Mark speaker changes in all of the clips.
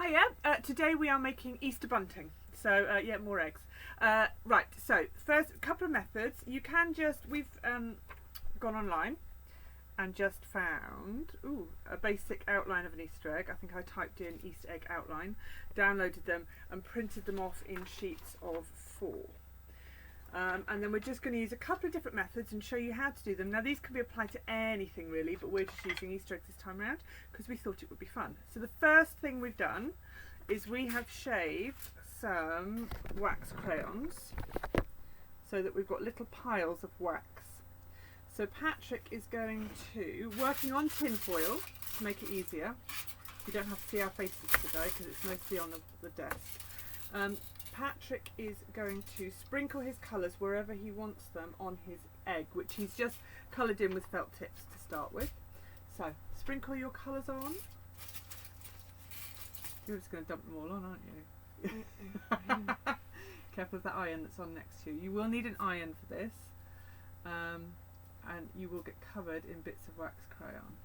Speaker 1: Hiya, today we are making Easter bunting. So yeah, more eggs. Right, so first couple of methods. You can we've gone online and just found a basic outline of an Easter egg. I think I typed in Easter egg outline, downloaded them and printed them off in sheets of 4. And then we're just going to use a couple of different methods and show you how to do them. Now these can be applied to anything really, but we're just using Easter eggs this time around because we thought it would be fun. So the first thing we've done is we have shaved some wax crayons so that we've got little piles of wax. So Patrick is going to, working on tin foil to make it easier. You don't have to see our faces today because it's mostly on the desk. Patrick is going to sprinkle his colours wherever he wants them on his egg, which he's just coloured in with felt tips to start with. So sprinkle your colours on. You're just going to dump them all on, aren't you? Careful of that iron that's on next to you. You will need an iron for this, and you will get covered in bits of wax crayon.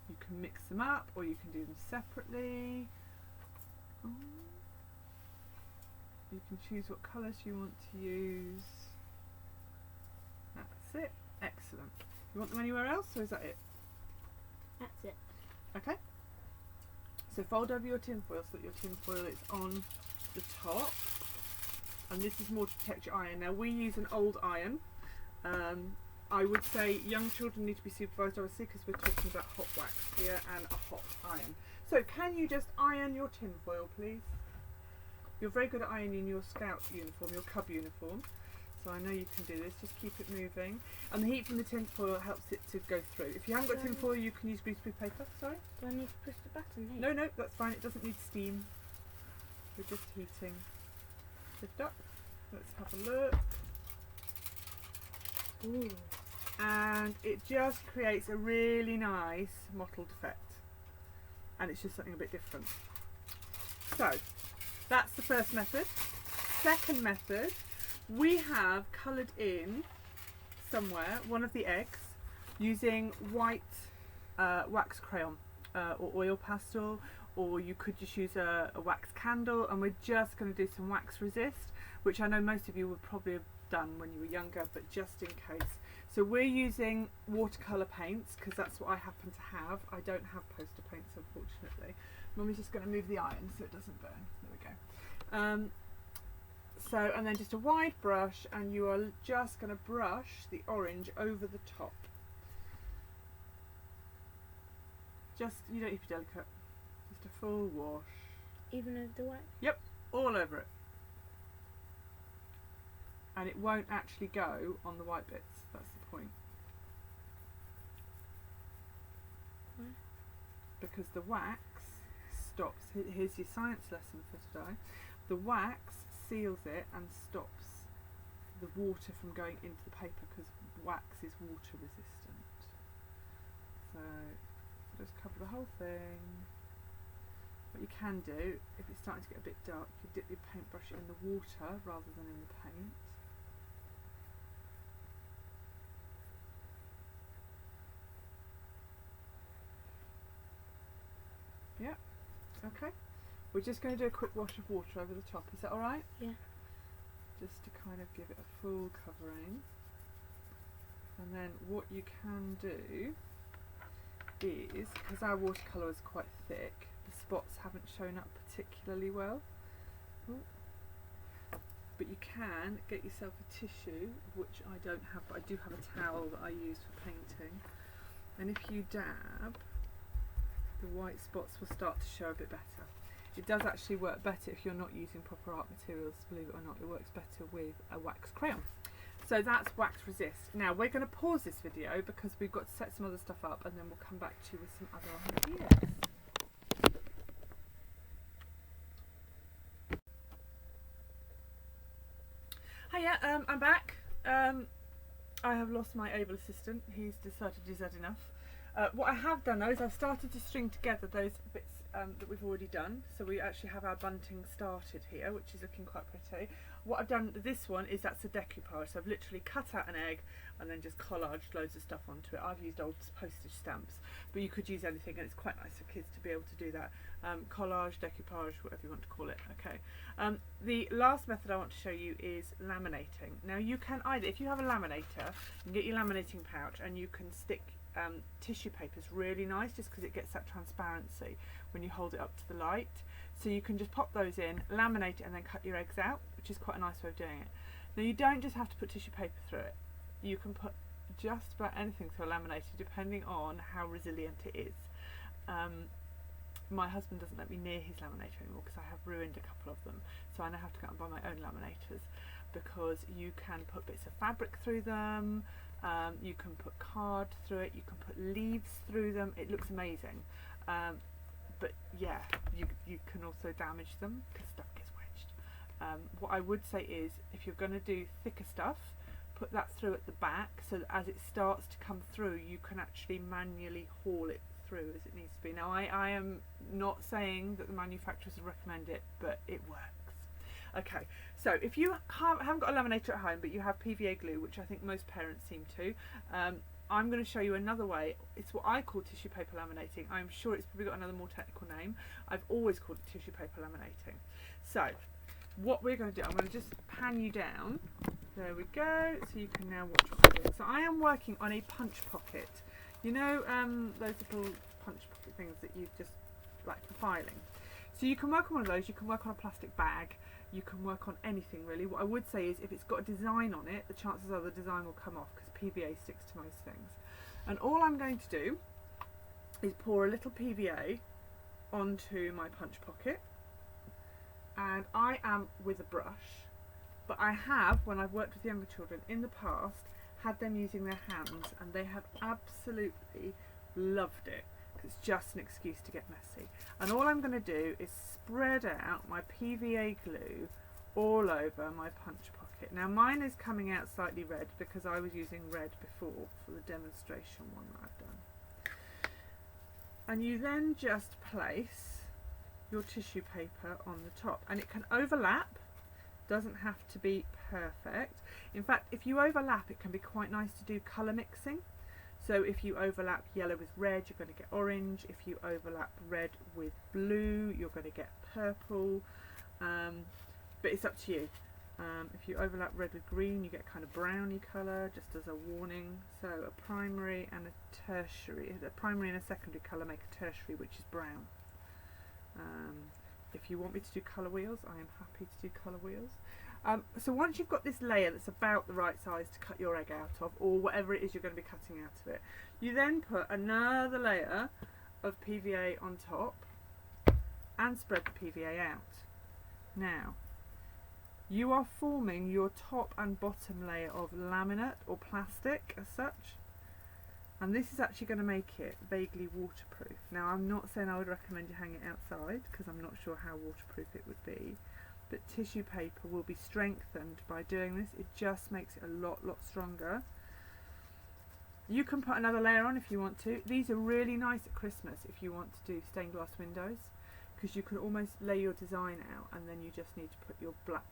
Speaker 1: You can mix them up or you can do them separately. You can choose what colours you want to use. That's it. Excellent. You want them anywhere else, or is that it?
Speaker 2: That's it.
Speaker 1: Okay. So fold over your tin foil so that your tin foil is on the top. And this is more to protect your iron. Now we use an old iron. I would say young children need to be supervised obviously because we're talking about hot wax here and a hot iron. So can you just iron your tin foil please? You're very good at ironing your scout uniform, your cub uniform. So I know you can do this, just keep it moving. And the heat from the tin foil helps it to go through. If you haven't got tin foil you can use greaseproof paper, sorry?
Speaker 2: Do I need to push the button here?
Speaker 1: No, that's fine, it doesn't need steam. We're just heating. Lift up, let's have a look.
Speaker 2: Ooh.
Speaker 1: And it just creates a really nice mottled effect. And it's just something a bit different. So, that's the first method. Second method, we have coloured in somewhere one of the eggs using white wax crayon or oil pastel, or you could just use a wax candle, and we're just going to do some wax resist, which I know most of you would probably have done when you were younger, but just in case. So we're using watercolour paints because that's what I happen to have. I don't have poster paints unfortunately. Mummy's just going to move the iron so it doesn't burn. There we go. So, and then just a wide brush, and you are just going to brush the orange over the top. Just, you don't need to be delicate. Just a full wash.
Speaker 2: Even over the wax?
Speaker 1: Yep, all over it. And it won't actually go on the white bits, that's the point.
Speaker 2: Why?
Speaker 1: Because the wax stops, here's your science lesson for today, the wax seals it and stops the water from going into the paper because wax is water resistant. So just cover the whole thing. What you can do, if it's starting to get a bit dark, you dip your paintbrush in the water rather than in the paint. Yeah, okay. We're just going to do a quick wash of water over the top, is that alright?
Speaker 2: Yeah.
Speaker 1: Just to kind of give it a full covering. And then what you can do is, because our watercolour is quite thick, the spots haven't shown up particularly well. Ooh. But you can get yourself a tissue, which I don't have, but I do have a towel that I use for painting. And if you dab, the white spots will start to show a bit better. It does actually work better if you're not using proper art materials, believe it or not. It works better with a wax crayon. So that's wax resist. Now we're going to pause this video because we've got to set some other stuff up, and then we'll come back to you with some other ideas. Hiya, I'm back. I have lost my able assistant. He's decided he's had enough. What I have done though is I've started to string together those bits that we've already done. So we actually have our bunting started here, which is looking quite pretty. What I've done with this one is that's a decoupage, so I've literally cut out an egg and then just collaged loads of stuff onto it. I've used old postage stamps, but you could use anything, and it's quite nice for kids to be able to do that. Collage, decoupage, whatever you want to call it. Okay. The last method I want to show you is laminating. Now you can either, if you have a laminator, you can get your laminating pouch and you can stick tissue paper. Is really nice just because it gets that transparency when you hold it up to the light. So you can just pop those in, laminate it, and then cut your eggs out, which is quite a nice way of doing it. Now you don't just have to put tissue paper through it. You can put just about anything through a laminator depending on how resilient it is. My husband doesn't let me near his laminator anymore because I have ruined a couple of them, so I now have to go and buy my own laminators, because you can put bits of fabric through them, you can put card through it, you can put leaves through them. It looks amazing. But yeah, you can also damage them because stuff gets wedged. What I would say is, if you're going to do thicker stuff, put that through at the back so that as it starts to come through, you can actually manually haul it through as it needs to be. Now I am not saying that the manufacturers would recommend it, but it works. Okay, so if you haven't got a laminator at home but you have PVA glue, which I think most parents seem to, I'm going to show you another way. It's what I call tissue paper laminating. I'm sure it's probably got another more technical name. I've always called it tissue paper laminating. So what we're going to do, I'm going to just pan you down. There we go, so you can now watch what I'm doing. So I am working on a punch pocket. You know those little punch pocket things that you just like for filing. So you can work on one of those, you can work on a plastic bag, you can work on anything really. What I would say is if it's got a design on it, the chances are the design will come off because PVA sticks to most things. And all I'm going to do is pour a little PVA onto my punch pocket, and I am with a brush, but I have, when I've worked with younger children in the past, had them using their hands, and they have absolutely loved it. It's just an excuse to get messy. And all I'm going to do is spread out my PVA glue all over my punch pocket. Now mine is coming out slightly red because I was using red before for the demonstration one that I've done. And you then just place your tissue paper on the top, and it can overlap, doesn't have to be perfect. In fact, if you overlap, it can be quite nice to do colour mixing. So if you overlap yellow with red, you're going to get orange. If you overlap red with blue, you're going to get purple. But it's up to you. If you overlap red with green, you get kind of browny colour, just as a warning. So a primary and a tertiary, a primary and a secondary colour make a tertiary, which is brown. If you want me to do colour wheels, I am happy to do colour wheels. So once you've got this layer that's about the right size to cut your egg out of, or whatever it is you're going to be cutting out of it, you then put another layer of PVA on top and spread the PVA out. Now, you are forming your top and bottom layer of laminate or plastic as such, and this is actually going to make it vaguely waterproof. Now, I'm not saying I would recommend you hang it outside because I'm not sure how waterproof it would be, but tissue paper will be strengthened by doing this. It just makes it a lot stronger. You can put another layer on if you want to. These are really nice at Christmas if you want to do stained glass windows, because you can almost lay your design out and then you just need to put your black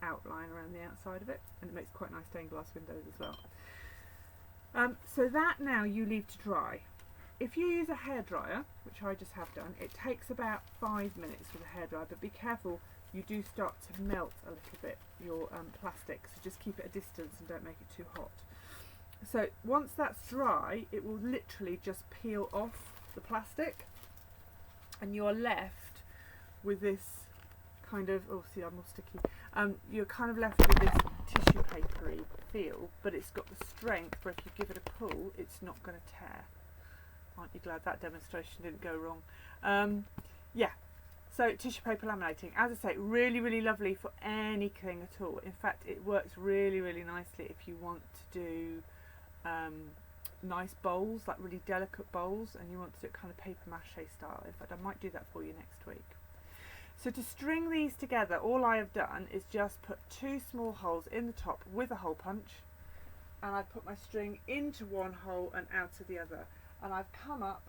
Speaker 1: outline around the outside of it, and it makes quite nice stained glass windows as well. So that now you leave to dry. If you use a hairdryer, which I just have done, it takes about 5 minutes with a hairdryer, but be careful, you do start to melt a little bit your plastic, so just keep it at a distance and don't make it too hot. So once that's dry, it will literally just peel off the plastic, and you're left with this kind of, oh see I'm all sticky, you're kind of left with this tissue papery feel, but it's got the strength where if you give it a pull, it's not going to tear. Aren't you glad that demonstration didn't go wrong? Yeah, so tissue paper laminating, as I say, really lovely for anything at all. In fact, it works really nicely if you want to do nice bowls, like really delicate bowls, and you want to do it kind of paper mache style. In fact, I might do that for you next week. So to string these together, all I have done is just put 2 small holes in the top with a hole punch, and I've put my string into one hole and out of the other, and I've come up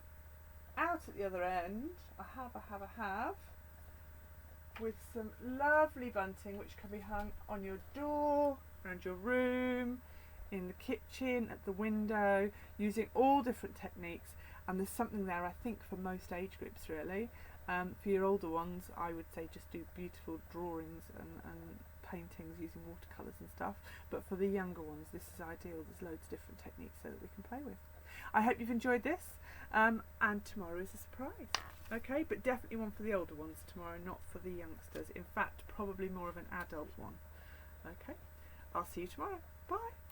Speaker 1: out at the other end. I have, with some lovely bunting which can be hung on your door, around your room, in the kitchen, at the window, using all different techniques. And there's something there, I think, for most age groups really. For your older ones, I would say just do beautiful drawings and paintings using watercolours and stuff. But for the younger ones, this is ideal. There's loads of different techniques so that we can play with. I hope you've enjoyed this, and tomorrow is a surprise. Okay, but definitely one for the older ones tomorrow, not for the youngsters. In fact, probably more of an adult one. Okay, I'll see you tomorrow. Bye.